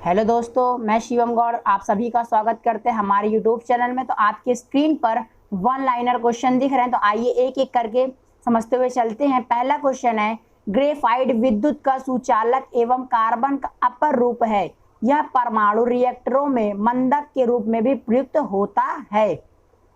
Hello दोस्तों, मैं शिवम गौड़ आप सभी का स्वागत करते हैं हमारे यूट्यूब चैनल में। तो आपके स्क्रीन पर वन लाइनर क्वेश्चन दिख रहे हैं, तो आइए एक एक करके समझते हुए चलते हैं। पहला क्वेश्चन है, ग्रेफाइट विद्युत का सुचालक एवं कार्बन का अपर रूप है। यह परमाणु रिएक्टरों में मंदक के रूप में भी प्रयुक्त होता है।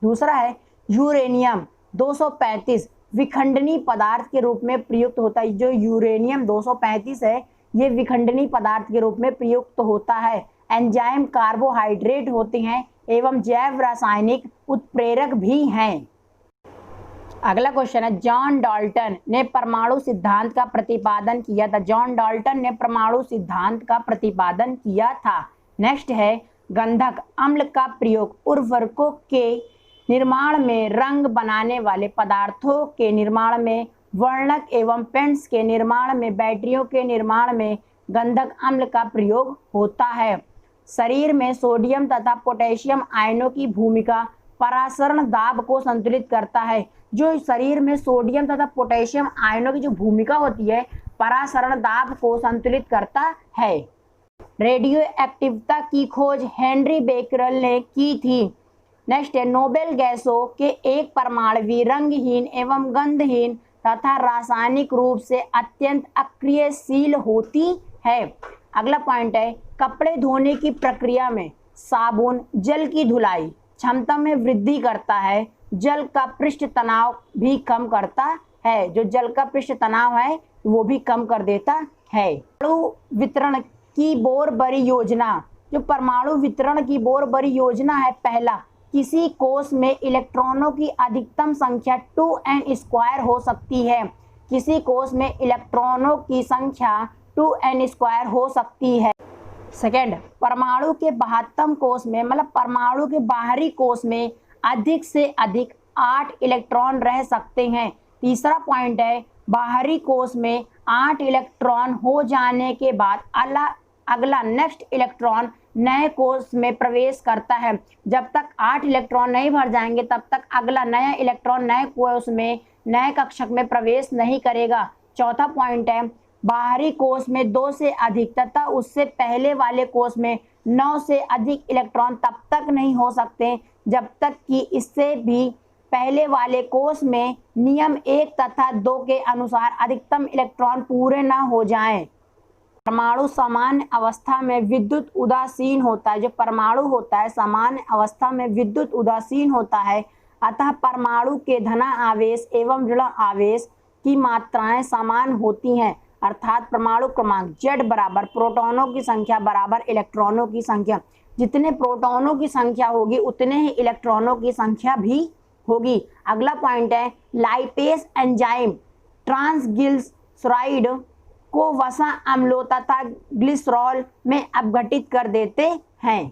दूसरा है, यूरेनियम 235 विखंडनी पदार्थ के रूप में प्रयुक्त होता है। जो यूरेनियम 235 है, ये विखंडनी पदार्थ के रूप में प्रयुक्त होता है। एंजाइम कार्बोहाइड्रेट होते हैं एवं जैव रासायनिक उत्प्रेरक भी हैं। अगला क्वेश्चन है, जॉन डाल्टन ने परमाणु सिद्धांत का प्रतिपादन किया था। जॉन डाल्टन ने परमाणु सिद्धांत का प्रतिपादन किया था। नेक्स्ट है, गंधक अम्ल का प्रयोग उर्वरकों के निर्माण में, रंग बनाने वाले पदार्थों के निर्माण में, वर्णक एवं पेंट्स के निर्माण में, बैटरियों के निर्माण में गंधक अम्ल का प्रयोग होता है। शरीर में सोडियम तथा पोटेशियम आयनों की भूमिका परासरण दाब को संतुलित करता है। जो शरीर में सोडियम तथा पोटेशियम आयनों की जो भूमिका होती है, परासरण दाब को संतुलित करता है। रेडियो एक्टिविटी की खोज हेनरी बेकरल ने की थी। नेक्स्ट है, नोबेल गैसों के एक परमाणु रंगहीन एवं गंधहीन तथा रासायनिक रूप से अत्यंत अक्रियशील होती है। अगला पॉइंट है, कपड़े धोने की प्रक्रिया में साबुन जल की धुलाई क्षमता में वृद्धि करता है। जल का पृष्ठ तनाव भी कम करता है। जो जल का पृष्ठ तनाव है वो भी कम कर देता है। परमाणु वितरण की बोरबरी योजना, जो परमाणु वितरण की बोरबरी योजना है, पहला, किसी कोष में इलेक्ट्रॉनों की अधिकतम संख्या 2n² हो सकती है। किसी कोष में इलेक्ट्रॉनों की संख्या 2n² हो सकती है। सेकेंड, परमाणु के बाह्यतम कोष में, मतलब परमाणु के बाहरी कोष में अधिक से अधिक 8 इलेक्ट्रॉन रह सकते हैं। तीसरा पॉइंट है, बाहरी कोष में 8 इलेक्ट्रॉन हो जाने के बाद अगला नेक्स्ट इलेक्ट्रॉन नए कोष में प्रवेश करता है। जब तक 8 इलेक्ट्रॉन नहीं भर जाएंगे तब तक अगला नया इलेक्ट्रॉन नए कोष में, नए कक्षक में प्रवेश नहीं करेगा। चौथा पॉइंट है, बाहरी कोष में 2 से अधिक तथा उससे पहले वाले कोष में 9 से अधिक इलेक्ट्रॉन तब तक नहीं हो सकते जब तक कि इससे भी पहले वाले कोष में नियम 1 तथा 2 के अनुसार अधिकतम इलेक्ट्रॉन पूरे न हो जाएं। परमाणु सामान्य अवस्था में विद्युत उदासीन होता है। जो परमाणु होता है सामान्य अवस्था में विद्युत उदासीन होता है। अतः परमाणु के धना आवेश एवं ऋण आवेश की मात्राएं समान होती हैं। अर्थात परमाणु क्रमांक Z बराबर प्रोटॉनों की संख्या बराबर इलेक्ट्रॉनों की संख्या। जितने प्रोटॉनों की संख्या होगी उतने ही इलेक्ट्रॉनों की संख्या भी होगी। अगला पॉइंट है, लाइपेज एंजाइम ट्रांसग्लिसराइड को वसा अम्लों तथा ग्लिसरॉल में अपघटित कर देते हैं।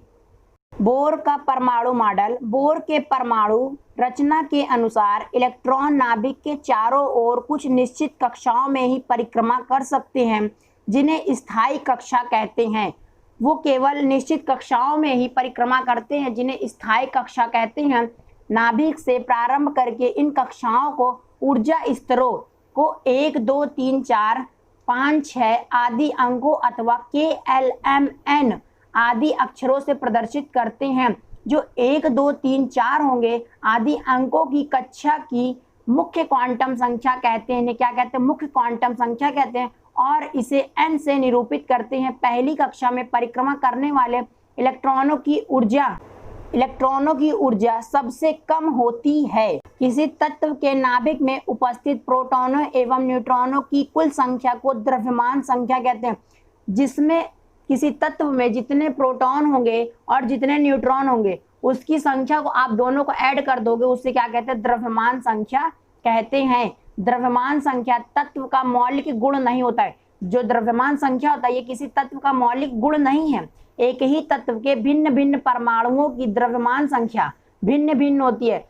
बोर का परमाणु मॉडल, बोर के परमाणु रचना के अनुसार इलेक्ट्रॉन नाभिक के चारों ओर कुछ निश्चित कक्षाओं में ही परिक्रमा कर सकते हैं, जिन्हें स्थायी कक्षा कहते हैं। वो केवल निश्चित कक्षाओं में ही परिक्रमा करते हैं, जिन्हें स्थायी कक्षा कहते हैं। नाभिक से प्रारंभ करके इन कक्षाओं को ऊर्जा स्तरों को 1, 2, 3, 4, 5, 6 आदि अंकों अथवा KLMN आदि अक्षरों से प्रदर्शित करते हैं। जो 1, 2, 3, 4 होंगे आदि अंकों की कक्षा की मुख्य क्वांटम संख्या कहते हैं। क्या कहते हैं? मुख्य क्वांटम संख्या कहते हैं। और इसे n से निरूपित करते हैं। पहली कक्षा में परिक्रमा करने वाले इलेक्ट्रॉनों की ऊर्जा सबसे कम होती है। किसी तत्व के नाभिक में उपस्थित प्रोटॉनों एवं न्यूट्रॉनों की कुल संख्या को द्रव्यमान संख्या कहते हैं। जिसमें किसी तत्व में जितने प्रोटॉन होंगे और जितने न्यूट्रॉन होंगे उसकी संख्या को आप दोनों को ऐड कर दोगे, उससे क्या कहते हैं? द्रव्यमान संख्या कहते हैं। द्रव्यमान संख्या तत्व का मौलिक गुण नहीं होता है। जो द्रव्यमान संख्या होता है ये किसी तत्व का मौलिक गुण नहीं है। एक ही तत्व के भिन्न भिन्न परमाणुओं की द्रव्यमान संख्या भिन्न भिन्न होती है।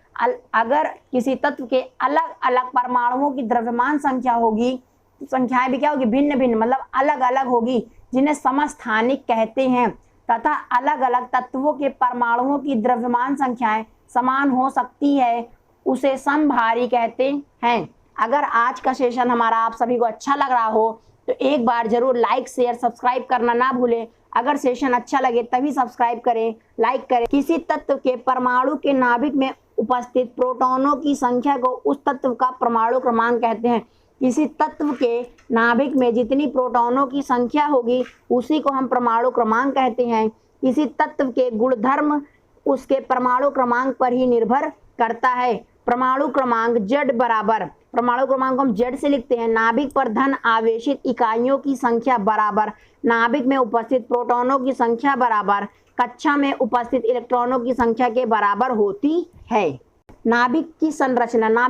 अगर किसी तत्व के अलग अलग परमाणुओं की द्रव्यमान संख्या होगी तो संख्याएं भी क्या होगी? भिन्न भिन्न, मतलब अलग अलग होगी, जिन्हें समस्थानिक कहते हैं। तथा अलग अलग तत्वों के परमाणुओं की द्रव्यमान संख्याएं समान हो सकती है, उसे समभारी कहते हैं। अगर आज का सेशन हमारा आप सभी को अच्छा लग रहा हो तो एक बार जरूर लाइक शेयर सब्सक्राइब करना ना भूलें अगर सेशन अच्छा लगे तभी सब्सक्राइब करें, लाइक करें। किसी तत्व के परमाणु के नाभिक में उपस्थित प्रोटॉनों की संख्या को उस तत्व का परमाणु क्रमांक कहते हैं। किसी तत्व के नाभिक में जितनी प्रोटॉनों की संख्या होगी उसी को हम परमाणु क्रमांक कहते हैं। किसी तत्व के गुणधर्म उसके परमाणु क्रमांक पर ही निर्भर करता है। परमाणु क्रमांक Z बराबर, परमाणु क्रमांक हम Z से लिखते हैं, नाभिक पर धन आवेशित इकाइयों की संख्या बराबर नाभिक में उपस्थित प्रोटॉनों की संख्या बराबर कक्षा में उपस्थित इलेक्ट्रॉनों की संख्या के बराबर होती है। नाभिक की संरचना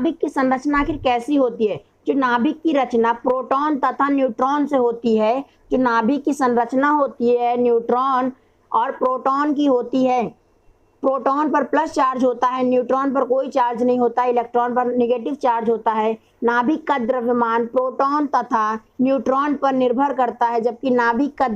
आखिर कैसी होती है? जो नाभिक की रचना प्रोटॉन तथा न्यूट्रॉन से होती है। जो नाभिक की संरचना होती है न्यूट्रॉन और प्रोटॉन की होती है। प्रोटॉन पर प्लस चार्ज होता है, न्यूट्रॉन पर कोई चार्ज नहीं होता, इलेक्ट्रॉन पर नेगेटिव चार्ज होता है। नाभिक का द्रव्यमान प्रोटॉन तथा न्यूट्रॉन पर निर्भर करता है, जबकि नाभिक का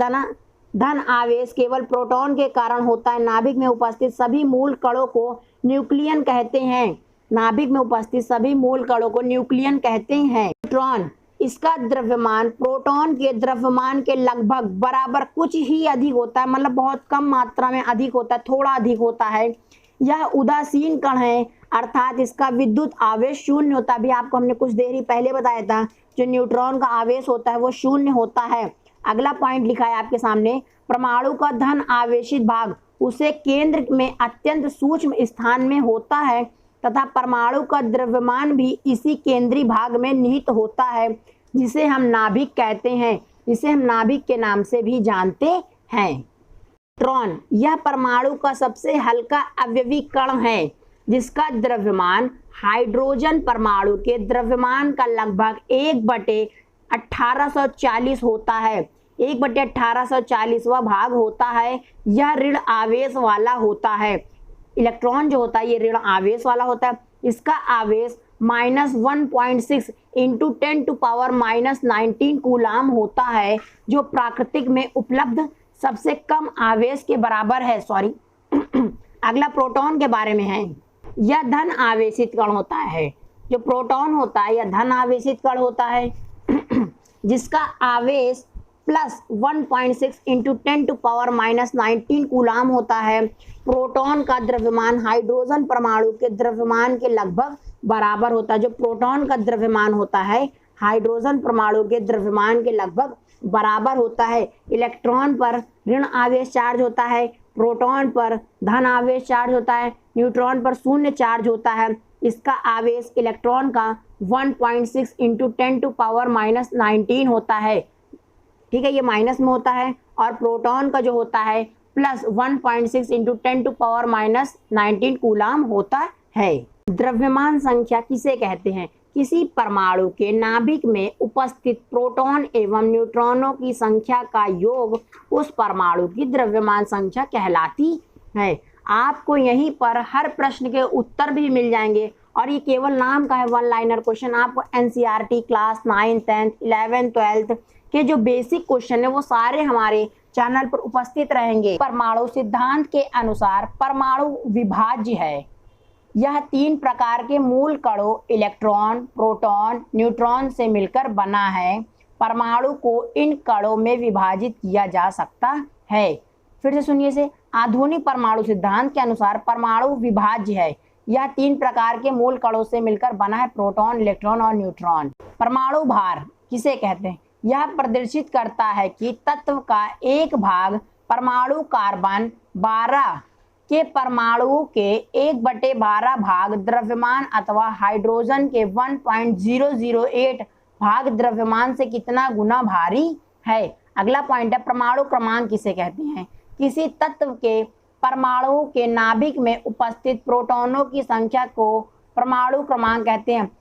धन आवेश केवल प्रोटॉन के कारण होता है। नाभिक में उपस्थित सभी मूल कणों को न्यूक्लियन कहते हैं। नाभिक में उपस्थित सभी मूल कणों को न्यूक्लियन कहते हैं। न्यूट्रॉन, इसका द्रव्यमान प्रोटॉन के द्रव्यमान के लगभग बराबर, कुछ ही अधिक होता है, मतलब बहुत कम मात्रा में अधिक होता है, थोड़ा अधिक होता है। यह उदासीन कण है, अर्थात इसका विद्युत आवेश शून्य होता है। अभी आपको हमने कुछ देर ही पहले बताया था, जो न्यूट्रॉन का आवेश होता है वो शून्य होता है। अगला पॉइंट लिखा है आपके सामने, परमाणु का धन आवेशित भाग उसे केंद्र में अत्यंत सूक्ष्म स्थान में होता है तथा परमाणु का द्रव्यमान भी इसी केंद्रीय भाग में निहित होता है, जिसे हम नाभिक कहते हैं, जिसे हम नाभिक के नाम से भी जानते हैं। इलेक्ट्रॉन, यह परमाणु का सबसे हल्का अवयवी कण है, जिसका द्रव्यमान हाइड्रोजन परमाणु के द्रव्यमान का लगभग 1/1840 होता है। 1/1840वां भाग होता है। यह ऋण आवेश वाला होता है। इलेक्ट्रॉन जो होता है ये ऋण आवेश वाला होता है। इसका आवेश -1.6 इंटू 10⁻⁻19 कूलाम होता है, जो प्राकृतिक में उपलब्ध सबसे कम आवेश के बराबर है। अगला प्रोटॉन के बारे में है। यह धन आवेशित कण होता है। जो प्रोटॉन होता है यह धन आवेशित कण होता है, जिसका आवेश +1.6 इंटू 10⁻⁻19 कूलाम होता है। प्रोटॉन का द्रव्यमान हाइड्रोजन परमाणु के द्रव्यमान के लगभग बराबर होता है। जो प्रोटॉन का द्रव्यमान होता है हाइड्रोजन परमाणु के द्रव्यमान के लगभग बराबर होता है। इलेक्ट्रॉन पर ऋण आवेश चार्ज होता है, प्रोटॉन पर धन आवेश चार्ज होता है, न्यूट्रॉन पर शून्य चार्ज होता है। इसका आवेश इलेक्ट्रॉन का 1.6 इंटू 10⁻⁻19 होता है। ठीक है, ये माइनस में होता है। और प्रोटॉन का जो होता है +1.6 इंटू 10⁻⁻19 कूलाम होता है। द्रव्यमान संख्या किसे कहते हैं? किसी परमाणु के नाभिक में उपस्थित प्रोटॉन एवं न्यूट्रॉनों की संख्या का योग उस परमाणु की द्रव्यमान संख्या कहलाती है। आपको यहीं पर हर प्रश्न के उत्तर भी मिल जाएंगे, और ये केवल नाम का है वन लाइनर क्वेश्चन। आपको NCERT क्लास 9, 10, 11, 12 के जो बेसिक क्वेश्चन है वो सारे हमारे चैनल पर उपस्थित रहेंगे। परमाणु सिद्धांत के अनुसार परमाणु विभाज्य है। यह 3 प्रकार के मूल कणों इलेक्ट्रॉन, प्रोटॉन, न्यूट्रॉन से मिलकर बना है। परमाणु को इन कणों में विभाजित किया जा सकता है। फिर से सुनिए इसे, आधुनिक परमाणु सिद्धांत के अनुसार परमाणु विभाज्य है। यह 3 प्रकार के मूल कणों से मिलकर बना है, प्रोटॉन, इलेक्ट्रॉन और न्यूट्रॉन। परमाणु भार किसे कहते हैं? यह प्रदर्शित करता है कि तत्व का एक भाग परमाणु कार्बन 12 के परमाणुओं के 1/12 भाग द्रव्यमान अथवा हाइड्रोजन के 1.008 भाग द्रव्यमान से कितना गुना भारी है। अगला पॉइंट है, परमाणु क्रमांक किसे कहते हैं? किसी तत्व के परमाणुओं के नाभिक में उपस्थित प्रोटॉनों की संख्या को परमाणु क्रमांक कहते हैं।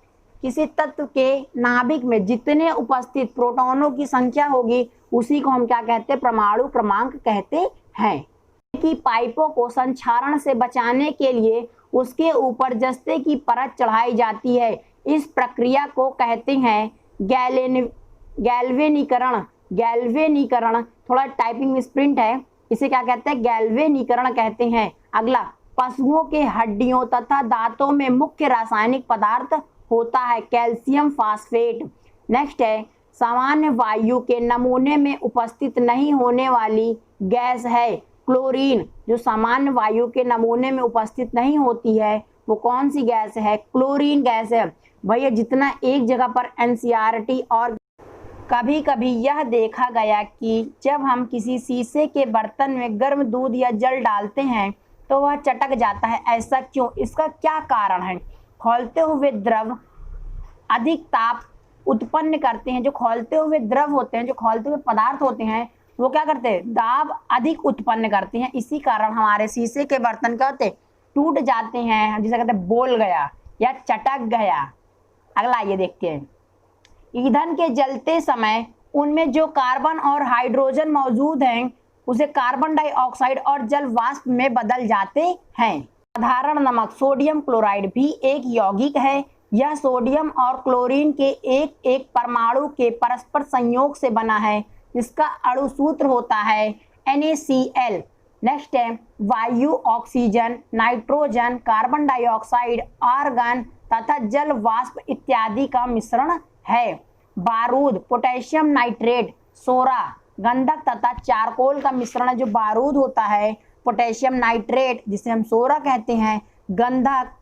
किसी तत्व के नाभिक में जितने उपस्थित प्रोटॉनों की संख्या होगी उसी को हम क्या कहते हैं? परमाणु क्रमांक कहते हैं। की पाइपों को संक्षारण से बचाने के लिए उसके ऊपर जस्ते की परत चढ़ाई जाती है। इस प्रक्रिया को कहते हैं गैल्वेनीकरण। गैल्वेनीकरण थोड़ा टाइपिंग मिसप्रिंट है, इसे क्या कहते हैं? गैल्वेनीकरण कहते हैं। अगला, पशुओं के हड्डियों तथा दांतों में मुख्य रासायनिक पदार्थ होता है कैल्शियम फास्फेट। नेक्स्ट है, सामान्य वायु के नमूने में उपस्थित नहीं होने वाली गैस है क्लोरीन। जो सामान्य वायु के नमूने में उपस्थित नहीं होती है वो कौन सी गैस है? क्लोरीन गैस है। भैया जितना एक जगह पर एनसीईआरटी और कभी कभी यह देखा गया कि जब हम किसी शीशे के बर्तन में गर्म दूध या जल डालते हैं तो वह चटक जाता है, ऐसा क्यों? इसका क्या कारण है? खौलते हुए द्रव अधिक ताप उत्पन्न करते हैं। जो खौलते हुए द्रव होते हैं, जो खौलते हुए पदार्थ होते हैं, वो क्या करते हैं? दाब अधिक उत्पन्न करते हैं। इसी कारण हमारे शीशे के बर्तन क्या होते हैं? टूट जाते हैं, जिसे कहते हैं बोल गया या चटक गया। अगला ये देखते हैं, ईंधन के जलते समय उनमें जो कार्बन और हाइड्रोजन मौजूद हैं उसे कार्बन डाइऑक्साइड और जल वाष्प में बदल जाते हैं। साधारण नमक सोडियम क्लोराइड भी एक यौगिक है। यह सोडियम और क्लोरीन के एक एक परमाणु के परस्पर संयोग से बना है, जिसका अणु सूत्र होता है NaCl। नेक्स्ट है, वायु oxygen, nitrogen, carbon dioxide, argon तथा जल वाष्प इत्यादि का मिश्रण है। बारूद, पोटेशियम नाइट्रेट, सोरा, गंधक तथा चारकोल का मिश्रण जो बारूद होता है, पोटेशियम नाइट्रेट जिसे हम सोरा कहते हैं, गंधक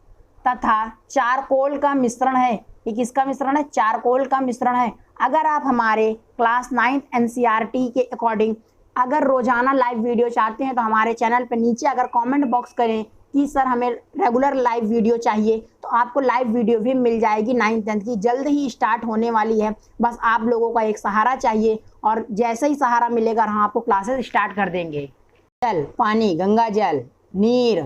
तथा चारकोल का मिश्रण है। ये किसका मिश्रण है? चारकोल का मिश्रण है। अगर आप हमारे क्लास 9 एनसीईआरटी के अकॉर्डिंग अगर रोजाना लाइव वीडियो चाहते हैं तो हमारे चैनल पे नीचे अगर कमेंट बॉक्स करें कि सर हमें रेगुलर लाइव वीडियो चाहिए, तो आपको लाइव वीडियो भी मिल जाएगी। 9th 10th की जल्द ही स्टार्ट होने वाली है। बस आप लोगों का एक सहारा चाहिए और जैसे ही सहारा मिलेगा हम आपको क्लासेस स्टार्ट कर देंगे। जल, पानी, गंगा जल, नीर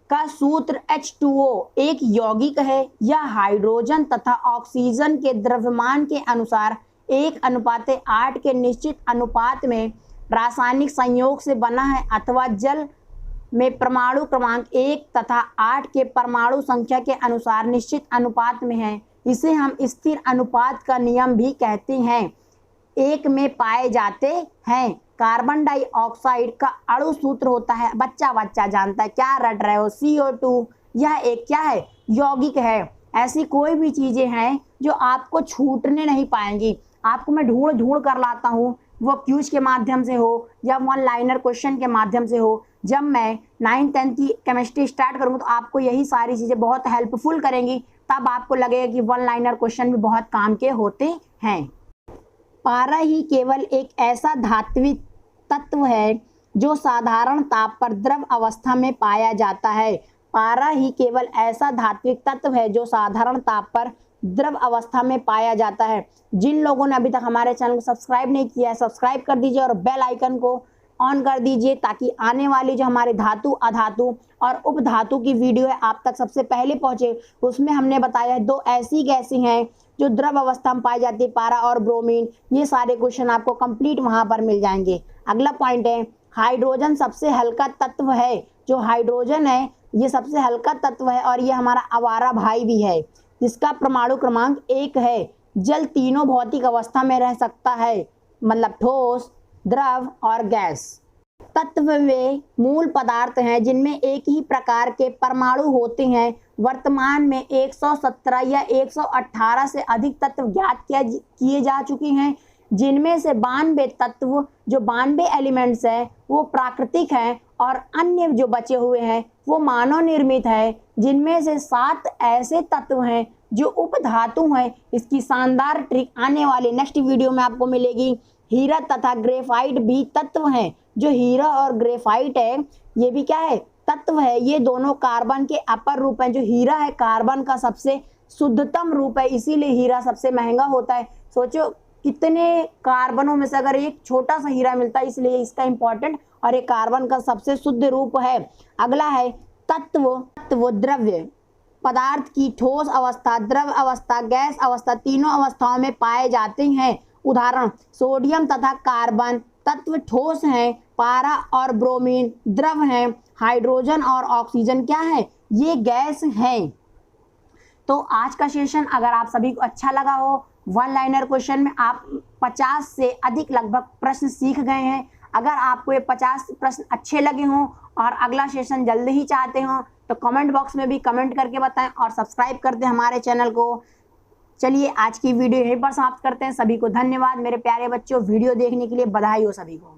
का सूत्र H2O एक यौगिक है। यह हाइड्रोजन तथा ऑक्सीजन के द्रव्यमान के अनुसार 1:8 के निश्चित अनुपात में रासायनिक संयोग से बना है, अथवा जल में परमाणु क्रमांक 1 तथा 8 के परमाणु संख्या के अनुसार निश्चित अनुपात में है। इसे हम स्थिर अनुपात का नियम भी कहते हैं। एक में पाए जाते हैं। कार्बन डाइऑक्साइड का अणु सूत्र होता है, बच्चा जानता है, क्या रट रहे हो? CO2। यह एक क्या है? यौगिक है। ऐसी कोई भी चीजें हैं जो आपको छूटने नहीं पाएंगी। आपको मैं ढूंढ कर लाता हूँ, वो क्यूज के माध्यम से हो या वन लाइनर क्वेश्चन के माध्यम से हो। जब मैं 9th 10th की केमिस्ट्री स्टार्ट करूँगा तो आपको यही सारी चीजें बहुत हेल्पफुल करेंगी। तब आपको लगेगा कि वन लाइनर क्वेश्चन भी बहुत काम के होते हैं। पारा ही केवल एक ऐसा धात्विक तत्व है जो साधारण ताप पर द्रव अवस्था में पाया जाता है। पारा ही केवल ऐसा धात्विक तत्व है जो साधारण ताप पर द्रव अवस्था में पाया जाता है। जिन लोगों ने अभी तक हमारे चैनल को सब्सक्राइब नहीं किया है, सब्सक्राइब कर दीजिए और बेल आइकन को ऑन कर दीजिए, ताकि आने वाली जो हमारे धातु, अधातु और उपधातु की वीडियो है आप तक सबसे पहले पहुंचे। उसमें हमने बताया है 2 ऐसी गैसें हैं जो द्रव अवस्था में पाई जाती है, पारा और ब्रोमीन। ये सारे क्वेश्चन आपको कंप्लीट वहां पर मिल जाएंगे। अगला पॉइंट है, हाइड्रोजन सबसे हल्का तत्व है। जो हाइड्रोजन है ये सबसे हल्का तत्व है और ये हमारा आवारा भाई भी है, जिसका परमाणु क्रमांक 1 है। जल तीनों भौतिक अवस्था में रह सकता है, मतलब ठोस, द्रव और गैस। तत्व वे मूल पदार्थ हैं जिनमें एक ही प्रकार के परमाणु होते हैं। वर्तमान में 117 या 118 से अधिक तत्व ज्ञात किए जा चुके हैं, जिनमें से 92 तत्व, जो 92 एलिमेंट्स हैं वो प्राकृतिक हैं और अन्य जो बचे हुए हैं वो मानव निर्मित है, जिनमें से 7 ऐसे तत्व हैं जो उपधातु हैं। इसकी शानदार ट्रिक आने वाले नेक्स्ट वीडियो में आपको मिलेगी। हीरा तथा ग्रेफाइट भी तत्व हैं। जो हीरा और ग्रेफाइट है ये भी क्या है? तत्व है। ये दोनों कार्बन के अपर रूप हैं। जो हीरा है कार्बन का सबसे शुद्धतम रूप है, इसीलिए हीरा सबसे महंगा होता है। सोचो कितने कार्बनों में से अगर एक छोटा सा हीरा मिलता है, इसलिए इसका इंपॉर्टेंट, और ये कार्बन का सबसे शुद्ध रूप है। अगला है तत्व द्रव्य पदार्थ की ठोस अवस्था, द्रव अवस्था, गैस अवस्था तीनों अवस्थाओं में पाए जाते हैं। उदाहरण, सोडियम तथा कार्बन तत्व ठोस हैं, पारा और ब्रोमीन द्रव हैं, हाइड्रोजन और ऑक्सीजन क्या है? ये गैस हैं। तो आज का सेशन अगर आप सभी को अच्छा लगा हो, वन लाइनर क्वेश्चन में आप 50 से अधिक लगभग प्रश्न सीख गए हैं। अगर आपको ये 50 प्रश्न अच्छे लगे हों और अगला सेशन जल्दी ही चाहते हो तो कमेंट बॉक्स में भी कमेंट करके बताएं और सब्सक्राइब कर दें हमारे चैनल को। चलिए आज की वीडियो यहीं पर समाप्त करते हैं। सभी को धन्यवाद मेरे प्यारे बच्चों, वीडियो देखने के लिए बधाई हो सभी को।